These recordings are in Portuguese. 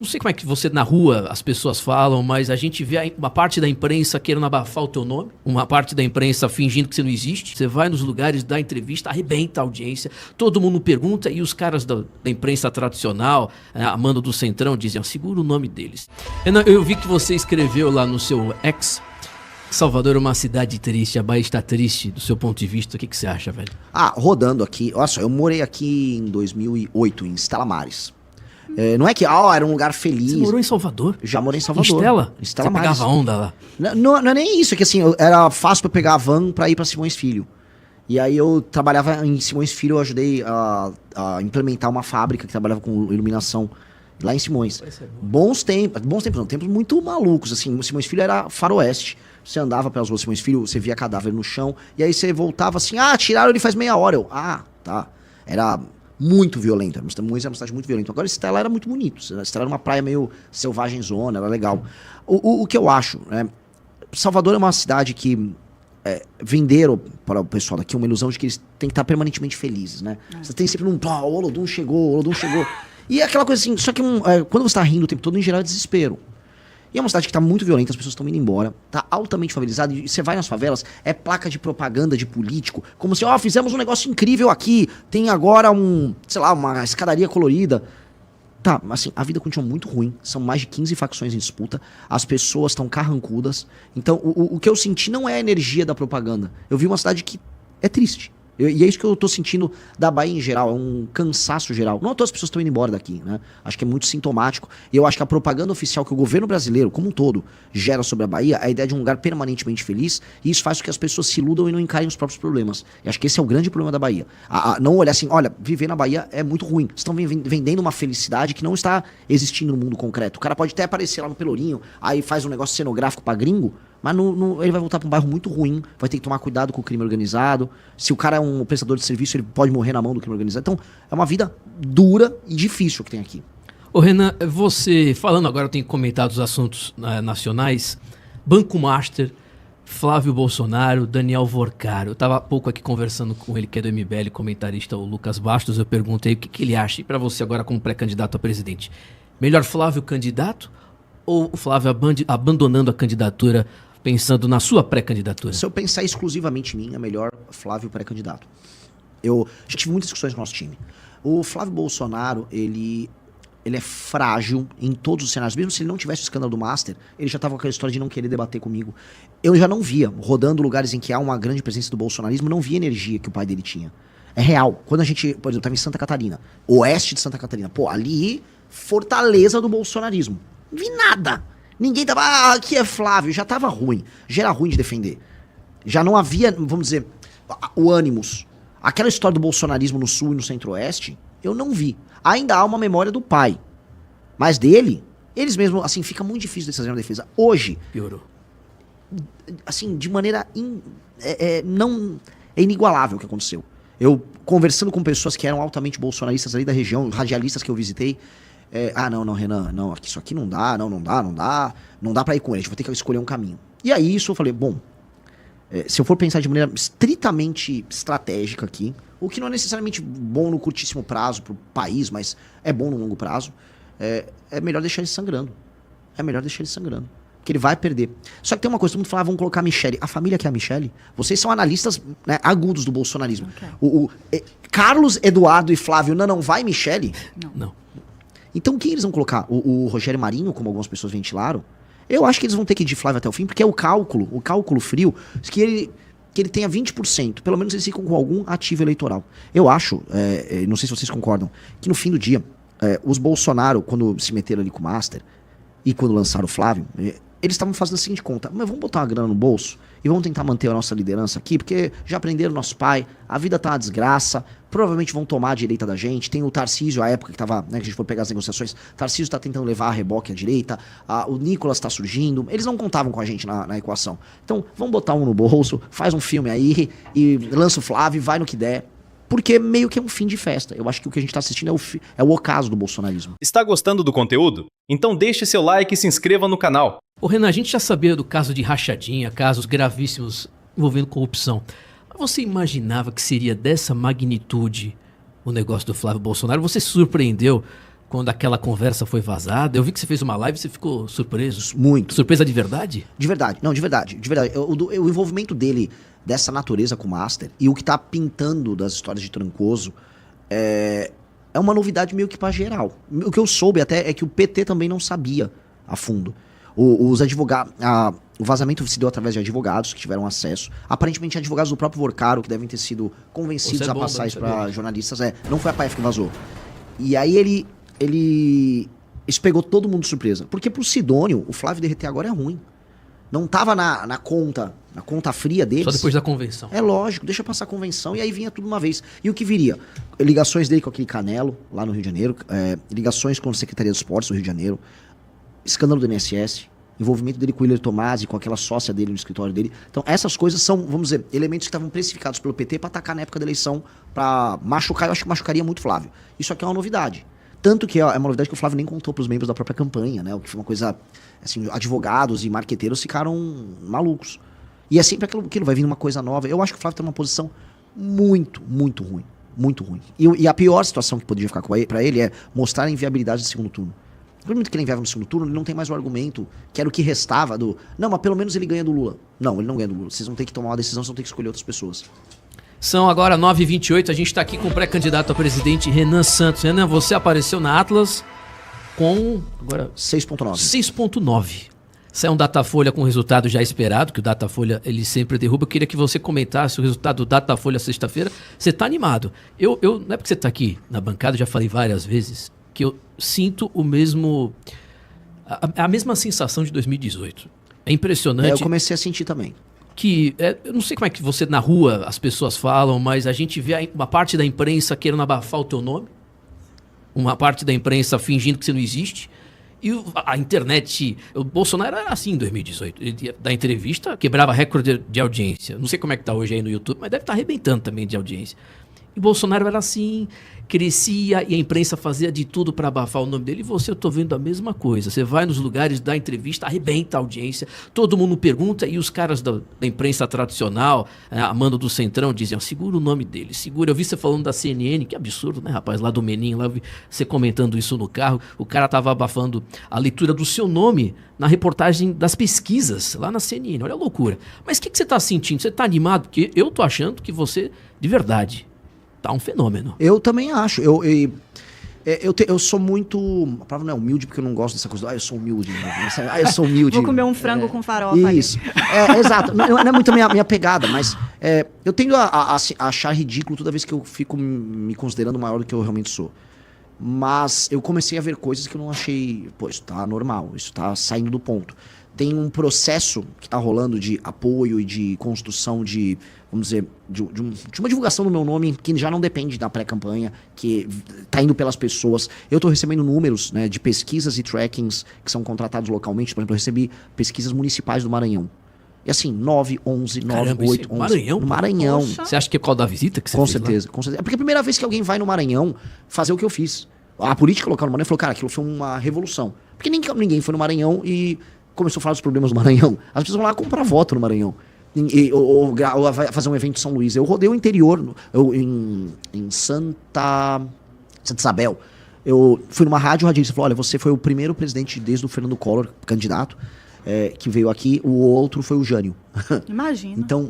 Não sei como é que você, na rua, as pessoas falam, mas a gente vê uma parte da imprensa querendo abafar o teu nome, uma parte da imprensa fingindo que você não existe. Você vai nos lugares, dá entrevista, arrebenta a audiência, todo mundo pergunta e os caras da imprensa tradicional, a mando do Centrão, dizem, segura o nome deles. Eu vi que você escreveu lá no seu ex, Salvador é uma cidade triste, a Bahia está triste do seu ponto de vista. O que você acha, velho? Rodando aqui, olha só, eu morei aqui em 2008, em Stella Maris. Não é que era um lugar feliz. Você morou em Salvador? Já morei em Salvador. Em Stella Maris. Você pegava onda lá? Não é nem isso, é que assim, era fácil pra pegar a van pra ir pra Simões Filho. E aí eu trabalhava em Simões Filho, eu ajudei a implementar uma fábrica que trabalhava com iluminação lá em Simões. Bons tempos não, tempos muito malucos, assim, Simões Filho era faroeste. Você andava pelas ruas Simões Filho, você via cadáver no chão, e aí você voltava assim, tiraram ele faz meia hora. Tá. Era muito violento, Simões era uma cidade muito violenta. Agora Stella era muito bonito, Stella era uma praia meio selvagem zona, era legal. O que eu acho, né, Salvador é uma cidade que venderam para o pessoal daqui uma ilusão de que eles têm que estar permanentemente felizes, né? Você tem sempre o Olodum chegou. E é aquela coisa assim, só que quando você está rindo o tempo todo, em geral é desespero. E é uma cidade que tá muito violenta, as pessoas estão indo embora, tá altamente favelizada, e você vai nas favelas, é placa de propaganda de político, como se, fizemos um negócio incrível aqui, tem agora uma escadaria colorida. Tá, assim, a vida continua muito ruim, são mais de 15 facções em disputa, as pessoas estão carrancudas, então o que eu senti não é a energia da propaganda, eu vi uma cidade que é triste. E é isso que eu tô sentindo da Bahia em geral, é um cansaço geral. Não todas as pessoas estão indo embora daqui, né? Acho que é muito sintomático. E eu acho que a propaganda oficial que o governo brasileiro, como um todo, gera sobre a Bahia, é a ideia de um lugar permanentemente feliz, e isso faz com que as pessoas se iludam e não encarem os próprios problemas. E acho que esse é o grande problema da Bahia. Não olhar assim, olha, viver na Bahia é muito ruim. Vocês estão vendendo uma felicidade que não está existindo no mundo concreto. O cara pode até aparecer lá no Pelourinho, aí faz um negócio cenográfico pra gringo, mas ele vai voltar para um bairro muito ruim, vai ter que tomar cuidado com o crime organizado. Se o cara é um prestador de serviço, ele pode morrer na mão do crime organizado. Então, é uma vida dura e difícil que tem aqui. Ô Renan, você, falando agora, eu tenho comentado os assuntos nacionais, Banco Master, Flávio Bolsonaro, Daniel Vorcaro. Eu estava há pouco aqui conversando com ele, que é do MBL, comentarista, o Lucas Bastos. Eu perguntei o que ele acha, e para você agora como pré-candidato a presidente, melhor Flávio candidato ou o Flávio abandonando a candidatura, pensando na sua pré-candidatura? Se eu pensar exclusivamente em mim, é melhor Flávio pré-candidato. Eu já tive muitas discussões no nosso time. O Flávio Bolsonaro, ele é frágil em todos os cenários. Mesmo se ele não tivesse o escândalo do Master, ele já estava com aquela história de não querer debater comigo. Eu já não via, rodando lugares em que há uma grande presença do bolsonarismo, não via a energia que o pai dele tinha. É real. Quando a gente, por exemplo, estava em Santa Catarina, oeste de Santa Catarina, ali, fortaleza do bolsonarismo. Não vi nada. Ninguém tava, aqui é Flávio, já tava ruim. Já era ruim de defender. Já não havia, vamos dizer, o ânimos. Aquela história do bolsonarismo no sul e no centro-oeste, eu não vi. Ainda há uma memória do pai. Mas dele, eles mesmos, assim, fica muito difícil deles fazerem uma defesa. Hoje, piorou. Assim, de maneira não é inigualável o que aconteceu. Eu, conversando com pessoas que eram altamente bolsonaristas ali da região, radialistas que eu visitei, não, Renan, não, isso aqui não dá, não dá pra ir com ele, a gente vai ter que escolher um caminho. E aí isso eu falei, bom, se eu for pensar de maneira estritamente estratégica aqui, o que não é necessariamente bom no curtíssimo prazo pro país, mas é bom no longo prazo, é melhor deixar ele sangrando. Porque ele vai perder. Só que tem uma coisa, todo mundo fala, vamos colocar a Michelle. A família que é a Michelle, vocês são analistas, né, agudos do bolsonarismo. Okay. Carlos, Eduardo e Flávio, não vai Michelle? Não. Então quem eles vão colocar? O Rogério Marinho, como algumas pessoas ventilaram? Eu acho que eles vão ter que ir de Flávio até o fim, porque é o cálculo frio, que ele tenha 20%, pelo menos eles ficam com algum ativo eleitoral. Eu acho, não sei se vocês concordam, que no fim do dia, os Bolsonaro, quando se meteram ali com o Master, e quando lançaram o Flávio, eles estavam fazendo a seguinte conta, mas vamos botar uma grana no bolso e vamos tentar manter a nossa liderança aqui, porque já aprenderam nosso pai, a vida tá uma desgraça, provavelmente vão tomar a direita da gente, tem o Tarcísio, a época que tava, né, que a gente foi pegar as negociações, Tarcísio tá tentando levar a reboque à direita, o Nicolas tá surgindo, eles não contavam com a gente na equação. Então, vamos botar um no bolso, faz um filme aí e lança o Flávio, vai no que der. Porque meio que é um fim de festa. Eu acho que o que a gente está assistindo é o ocaso do bolsonarismo. Está gostando do conteúdo? Então deixe seu like e se inscreva no canal. Ô Renan, a gente já sabia do caso de rachadinha, casos gravíssimos envolvendo corrupção. Mas você imaginava que seria dessa magnitude o negócio do Flávio Bolsonaro? Você se surpreendeu quando aquela conversa foi vazada? Eu vi que você fez uma live e você ficou surpreso. Muito. Surpresa de verdade? De verdade. Não, de verdade. De verdade. O envolvimento dele dessa natureza com o Master e o que tá pintando das histórias de Trancoso é uma novidade meio que pra geral. O que eu soube até é que o PT também não sabia a fundo. Os advogados... O vazamento se deu através de advogados que tiveram acesso. Aparentemente, advogados do próprio Vorcaro, que devem ter sido convencidos a passar isso para jornalistas. Não foi a PF que vazou. E aí isso pegou todo mundo de surpresa. Porque pro Sidônio, o Flávio derreter agora é ruim. Não tava na conta fria deles. Só depois da convenção. É lógico, deixa passar a convenção e aí vinha tudo uma vez. E o que viria? Ligações dele com aquele Canelo, lá no Rio de Janeiro. Ligações com a Secretaria de Esportes do Rio de Janeiro. Escândalo do INSS. Envolvimento dele com o Willer Tomasi, com aquela sócia dele no escritório dele. Então, essas coisas são, vamos dizer, elementos que estavam precificados pelo PT para atacar na época da eleição, para machucar. Eu acho que machucaria muito o Flávio. Isso aqui é uma novidade. Tanto que é uma novidade que o Flávio nem contou para os membros da própria campanha, né? O que foi uma coisa, assim, advogados e marqueteiros ficaram malucos. E é sempre aquilo vai vindo uma coisa nova. Eu acho que o Flávio tem uma posição muito, muito ruim. Muito ruim. E a pior situação que poderia ficar para ele é mostrar a inviabilidade do segundo turno. No momento que ele enviava no segundo turno, ele não tem mais o argumento, que era o que restava do... Não, mas pelo menos ele ganha do Lula. Não, ele não ganha do Lula. Vocês vão ter que tomar uma decisão, vocês vão ter que escolher outras pessoas. São agora 9h28, a gente está aqui com o pré-candidato a presidente Renan Santos. Renan, você apareceu na Atlas com... agora 6.9. 6.9. Saiu um Datafolha com o resultado já esperado, que o Datafolha ele sempre derruba. Eu queria que você comentasse o resultado do Datafolha sexta-feira. Você está animado. Não é porque você está aqui na bancada, já falei várias vezes, que eu sinto o mesmo... a mesma sensação de 2018. É impressionante. Eu comecei a sentir também. Eu não sei como é que você, na rua, as pessoas falam, mas a gente vê uma parte da imprensa querendo abafar o teu nome, uma parte da imprensa fingindo que você não existe, e a internet... O Bolsonaro era assim em 2018. Ele da entrevista, quebrava recorde de audiência. Não sei como é que tá hoje aí no YouTube, mas deve estar arrebentando também de audiência. E Bolsonaro era assim, crescia e a imprensa fazia de tudo para abafar o nome dele. E você, eu tô vendo a mesma coisa. Você vai nos lugares da entrevista, arrebenta a audiência, todo mundo pergunta e os caras da imprensa tradicional, a mando do Centrão, dizem, segura o nome dele, segura. Eu vi você falando da CNN, que absurdo, né, rapaz? Lá do Menin, lá eu vi você comentando isso no carro. O cara tava abafando a leitura do seu nome na reportagem das pesquisas, lá na CNN. Olha a loucura. Mas o que você tá sentindo? Você tá animado? Porque eu tô achando que você, de verdade... tá um fenômeno. Eu também acho. Eu sou muito... A palavra não é humilde, porque eu não gosto dessa coisa. Eu sou humilde. Eu sou humilde. Vou comer um frango com farofa. Isso. Exato. Não é muito a minha pegada, mas eu tendo a achar ridículo toda vez que eu fico me considerando maior do que eu realmente sou. Mas eu comecei a ver coisas que eu não achei... Pô, isso tá normal. Isso tá saindo do ponto. Tem um processo que tá rolando de apoio e de construção de... Vamos dizer, de uma divulgação do meu nome que já não depende da pré-campanha, que tá indo pelas pessoas. Eu tô recebendo números, né, de pesquisas e trackings que são contratados localmente. Por exemplo, eu recebi pesquisas municipais do Maranhão. E assim, 9, 11, 9, Caramba, 8, 11. Maranhão? No Maranhão. Poxa. Você acha que é por causa da visita que você Com fez certeza, lá? com certeza. É porque a primeira vez que alguém vai no Maranhão fazer o que eu fiz. A política local no Maranhão falou, cara, aquilo foi uma revolução. Porque ninguém foi no Maranhão e começou a falar dos problemas do Maranhão. As pessoas vão lá comprar voto no Maranhão. Ou fazer um evento em São Luís. Eu rodei o interior, em Santa Isabel. Eu fui numa rádio, o radialista falou, olha, você foi o primeiro presidente desde o Fernando Collor, candidato, que veio aqui, o outro foi o Jânio. Imagina. Então,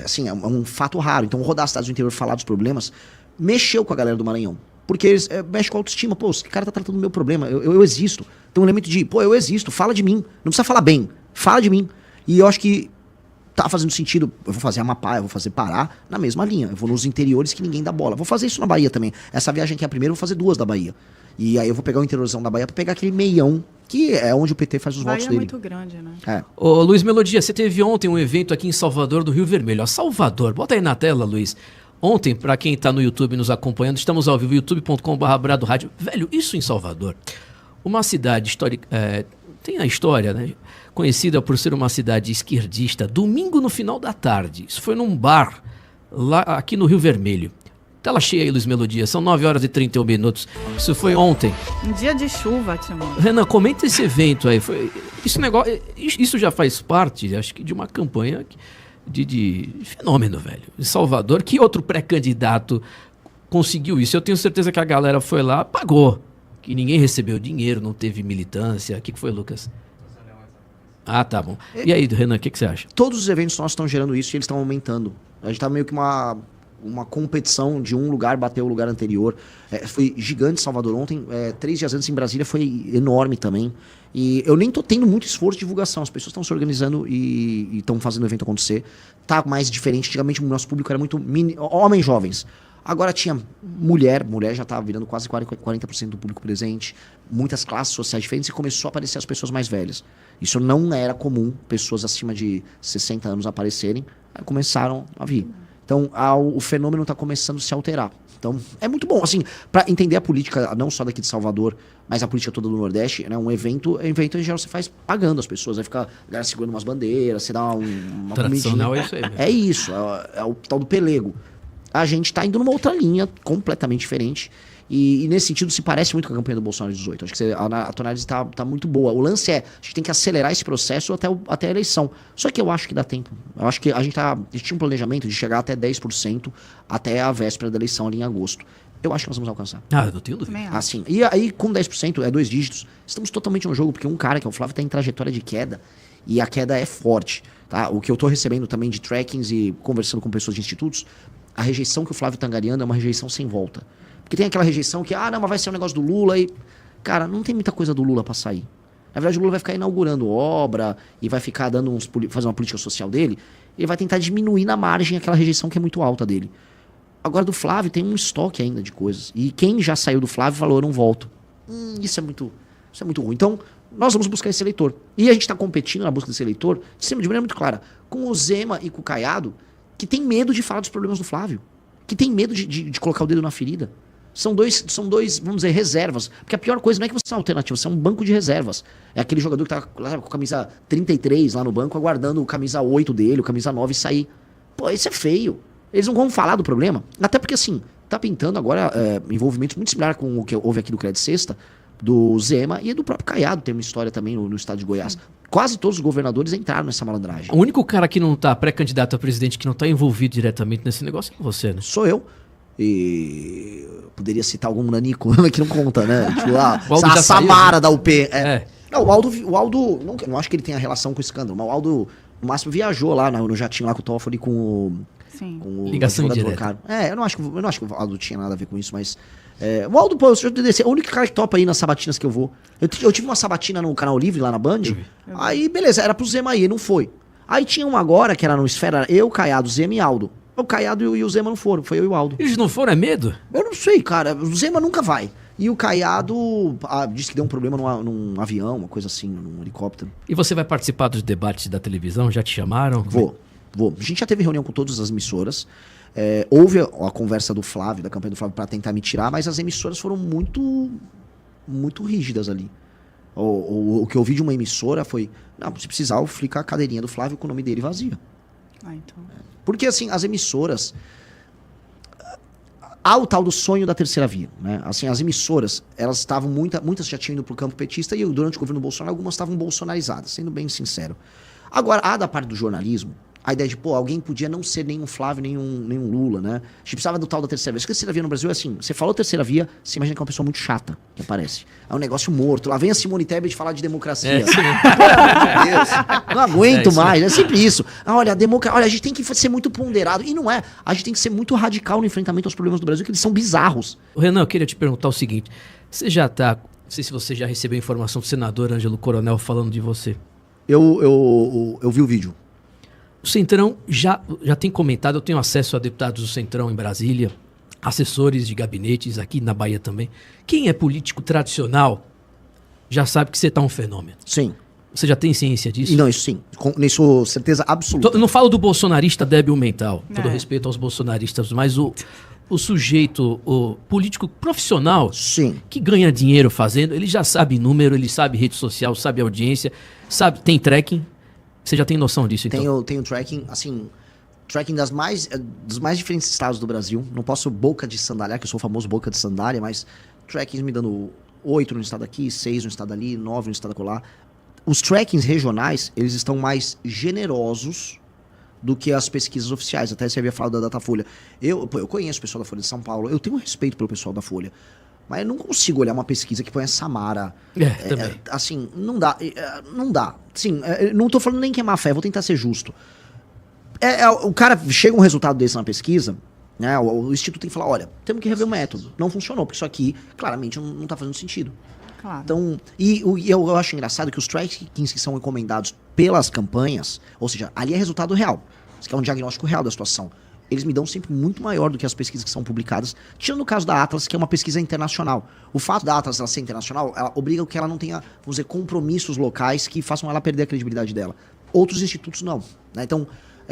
assim, é um fato raro. Então, rodar as cidades do interior, falar dos problemas, mexeu com a galera do Maranhão. Porque eles mexem com a autoestima. Pô, esse cara tá tratando do meu problema, eu existo. Tem um elemento de, pô, eu existo, fala de mim. Não precisa falar bem, fala de mim. E eu acho que tá fazendo sentido, eu vou fazer Amapá, eu vou fazer Pará, na mesma linha. Eu vou nos interiores que ninguém dá bola. Vou fazer isso na Bahia também. Essa viagem aqui é a primeira, eu vou fazer 2 da Bahia. E aí eu vou pegar o interiorzão da Bahia pra pegar aquele meião, que é onde o PT faz os votos Bahia dele. é muito grande, né? Ô, Luiz Melodia, você teve ontem um evento aqui em Salvador do Rio Vermelho. Ó, Salvador, bota aí na tela, Luiz. Ontem, pra quem tá no YouTube nos acompanhando, estamos ao vivo, youtube.com/Brado Rádio. Velho, isso em Salvador, uma cidade histórica, tem a história, né? Conhecida por ser uma cidade esquerdista. Domingo no final da tarde, isso foi num bar, lá aqui no Rio Vermelho. Tela cheia aí, Luiz Melodia, são 9h31. Isso foi ontem. Um dia de chuva, Timão. Renan, comenta esse evento aí. Isso já faz parte, acho que, de uma campanha de fenômeno, velho. Em Salvador, que outro pré-candidato conseguiu isso? Eu tenho certeza que a galera foi lá, pagou. Que ninguém recebeu dinheiro, não teve militância. O que foi, Lucas? Ah, tá bom. E aí, Renan, o que você acha? Todos os eventos nossos estão gerando isso e eles estão aumentando. A gente tá meio que uma competição de um lugar bater o lugar anterior. Foi gigante Salvador ontem. 3 dias antes em Brasília foi enorme também. E eu nem tô tendo muito esforço de divulgação. As pessoas estão se organizando e estão fazendo o evento acontecer. Tá mais diferente. Antigamente o nosso público era muito homens jovens. Agora tinha mulher já estava virando quase 40% do público presente, muitas classes sociais diferentes e começou a aparecer as pessoas mais velhas. Isso não era comum, pessoas acima de 60 anos aparecerem, aí começaram a vir. Então o fenômeno está começando a se alterar. Então é muito bom, assim, para entender a política, não só daqui de Salvador, mas a política toda do Nordeste, né? Um evento em geral você faz pagando as pessoas, vai ficar a galera segurando umas bandeiras, você dá uma tradicional comidinha. É isso aí mesmo. É isso, é o tal do pelego. A gente tá indo numa outra linha, completamente diferente. E nesse sentido se parece muito com a campanha do Bolsonaro de 18. Acho que a tua análise tá muito boa. O lance a gente tem que acelerar esse processo até a eleição. Só que eu acho que dá tempo. Eu acho que a gente tinha um planejamento de chegar até 10% até a véspera da eleição ali em agosto. Eu acho que nós vamos alcançar. Ah, eu tenho dúvida. Assim, e aí com 10%, 2 dígitos, estamos totalmente no jogo, porque um cara, que é o Flávio, tá em trajetória de queda, e a queda é forte. Tá? O que eu tô recebendo também de trackings e conversando com pessoas de institutos, a rejeição que o Flávio tá angariando é uma rejeição sem volta. Porque tem aquela rejeição que, não, mas vai ser um negócio do Lula e... Cara, não tem muita coisa do Lula pra sair. Na verdade, o Lula vai ficar inaugurando obra e vai ficar fazer uma política social dele. Ele vai tentar diminuir na margem aquela rejeição que é muito alta dele. Agora, do Flávio tem um estoque ainda de coisas. E quem já saiu do Flávio falou, eu não volto. Isso é muito ruim. Então, nós vamos buscar esse eleitor. E a gente tá competindo na busca desse eleitor, de maneira muito clara, com o Zema e com o Caiado, que tem medo de falar dos problemas do Flávio, que tem medo de colocar o dedo na ferida. São dois, vamos dizer, reservas. Porque a pior coisa não é que você é uma alternativa, você é um banco de reservas. É aquele jogador que tá lá com a camisa 33 lá no banco, aguardando o camisa 8 dele, o camisa 9 sair. Pô, isso é feio. Eles não vão falar do problema. Até porque, assim, tá pintando agora envolvimentos muito similares com o que houve aqui do Crédito Sexta, do Zema e do próprio Caiado. Tem uma história também no estado de Goiás. Quase todos os governadores entraram nessa malandragem. O único cara que não tá pré-candidato a presidente, que não tá envolvido diretamente nesse negócio é você, né? Sou eu. E poderia citar algum nanico que não conta, né? Tipo, a Samara da UP. Não, o Aldo não acho que ele tenha relação com o escândalo, mas o Aldo, no máximo, viajou lá no jatinho lá com o Toffoli com o ligação direta. Eu não acho que o Aldo tinha nada a ver com isso, mas... o Aldo, pô, é o único cara que topa aí nas sabatinas que eu vou. Eu tive uma sabatina no Canal Livre, lá na Band. Aí, beleza, era pro Zema aí, não foi. Aí tinha uma agora, que era no Esfera, eu, Caiado, Zema e Aldo. O Caiado e o Zema não foram, foi eu e o Aldo. Eles não foram, é medo? Eu não sei, cara. O Zema nunca vai. E o Caiado disse que deu um problema num avião, uma coisa assim, num helicóptero. E você vai participar dos debates da televisão? Já te chamaram? Vou. A gente já teve reunião com todas as emissoras. Houve a conversa do Flávio, da campanha do Flávio, para tentar me tirar, mas as emissoras foram muito, muito rígidas ali. O que eu ouvi de uma emissora foi, não, se precisar, ficar a cadeirinha do Flávio com o nome dele vazia. Então... Porque, assim, as emissoras... Há o tal do sonho da terceira via, né? Assim, as emissoras, elas estavam... Muitas já tinham ido pro campo petista e durante o governo Bolsonaro, algumas estavam bolsonarizadas, sendo bem sincero. Agora, há da parte do jornalismo, a ideia de, alguém podia não ser nem um Flávio, nem um Lula, né? A gente precisava do tal da terceira via. Acho que a terceira via no Brasil é assim, você falou terceira via, você imagina que é uma pessoa muito chata, que aparece. É um negócio morto. Lá vem a Simone Tebet falar de democracia. Pelo amor de Deus. Não aguento mais. É sempre isso. Olha, a gente tem que ser muito ponderado. E não é. A gente tem que ser muito radical no enfrentamento aos problemas do Brasil, que eles são bizarros. Renan, eu queria te perguntar o seguinte. Você já tá... Não sei se você já recebeu informação do senador Ângelo Coronel falando de você. Eu vi o vídeo. O Centrão já tem comentado, eu tenho acesso a deputados do Centrão em Brasília, assessores de gabinetes aqui na Bahia também. Quem é político tradicional já sabe que você tá um fenômeno. Sim. Você já tem ciência disso? Não, isso sim. Com isso, certeza absoluta. Eu não falo do bolsonarista débil mental, todo respeito aos bolsonaristas, mas o sujeito, o político profissional, sim, que ganha dinheiro fazendo, ele já sabe número, ele sabe rede social, sabe audiência, tem tracking. Você já tem noção disso, então? Tenho tracking, assim, tracking dos mais diferentes estados do Brasil. Não posso boca de sandália, que eu sou o famoso boca de sandália, mas trackings me dando 8 no estado aqui, 6 no estado ali, 9 no estado acolá. Os trackings regionais, eles estão mais generosos do que as pesquisas oficiais. Até você havia falado da Datafolha. Eu conheço o pessoal da Folha de São Paulo, eu tenho respeito pelo pessoal da Folha. Mas eu não consigo olhar uma pesquisa que põe a Samara. Também. Assim, não dá. Não dá. Sim, não tô falando nem que é má fé, vou tentar ser justo. O cara chega um resultado desse na pesquisa, né? O Instituto tem que falar, olha, temos que rever o método. Não funcionou, porque isso aqui claramente não tá fazendo sentido. Claro. Então, eu acho engraçado que os trackings que são encomendados pelas campanhas, ou seja, ali é resultado real. Isso aqui é um diagnóstico real da situação. Eles me dão sempre muito maior do que as pesquisas que são publicadas, tirando o caso da Atlas, que é uma pesquisa internacional. O fato da Atlas ela ser internacional, ela obriga que ela não tenha, vamos dizer, compromissos locais que façam ela perder a credibilidade dela. Outros institutos não. Né? Então,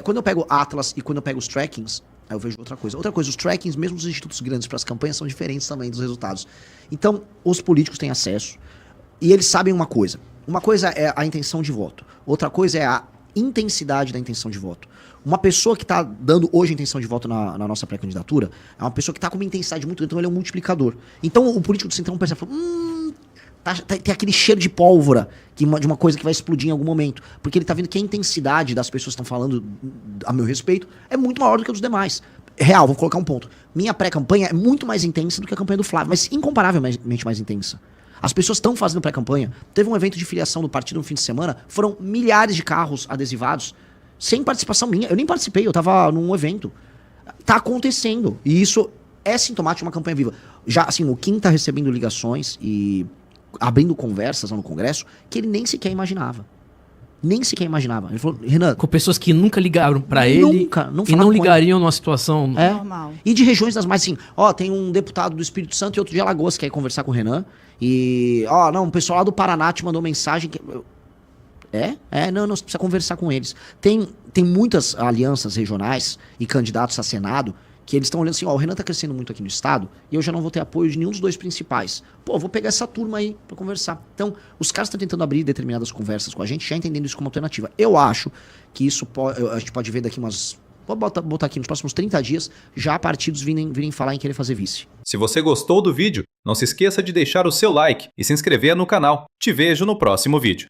quando eu pego Atlas e quando eu pego os trackings, aí eu vejo outra coisa. Outra coisa, os trackings, mesmo dos institutos grandes para as campanhas, são diferentes também dos resultados. Então, os políticos têm acesso e eles sabem uma coisa. Uma coisa é a intenção de voto. Outra coisa é a intensidade da intenção de voto. Uma pessoa que está dando hoje a intenção de voto na nossa pré-candidatura é uma pessoa que está com uma intensidade muito grande, então ele é um multiplicador. Então o político do Centrão percebe, tem aquele cheiro de pólvora de uma coisa que vai explodir em algum momento. Porque ele está vendo que a intensidade das pessoas que estão falando a meu respeito é muito maior do que a dos demais. Real, vou colocar um ponto. Minha pré-campanha é muito mais intensa do que a campanha do Flávio, mas incomparavelmente mais intensa. As pessoas estão fazendo pré-campanha. Teve um evento de filiação do partido no fim de semana, foram milhares de carros adesivados, sem participação minha. Eu nem participei, eu tava num evento. Tá acontecendo. E isso é sintomático de uma campanha viva. Já, assim, o Kim tá recebendo ligações e abrindo conversas lá no Congresso que ele nem sequer imaginava. Nem sequer imaginava. Ele falou, Renan... Com pessoas que nunca ligaram pra ele e não ligariam numa situação... Normal. E de regiões das mais, assim, tem um deputado do Espírito Santo e outro de Alagoas que quer conversar com o Renan. E, o pessoal lá do Paraná te mandou mensagem que... Não, você precisa conversar com eles. Tem muitas alianças regionais e candidatos a Senado que eles estão olhando assim, o Renan tá crescendo muito aqui no estado e eu já não vou ter apoio de nenhum dos dois principais. Vou pegar essa turma aí pra conversar. Então, os caras estão tentando abrir determinadas conversas com a gente, já entendendo isso como alternativa. Eu acho que isso a gente pode ver daqui umas... Vou botar aqui nos próximos 30 dias, já partidos virem falar em querer fazer vice. Se você gostou do vídeo, não se esqueça de deixar o seu like e se inscrever no canal. Te vejo no próximo vídeo.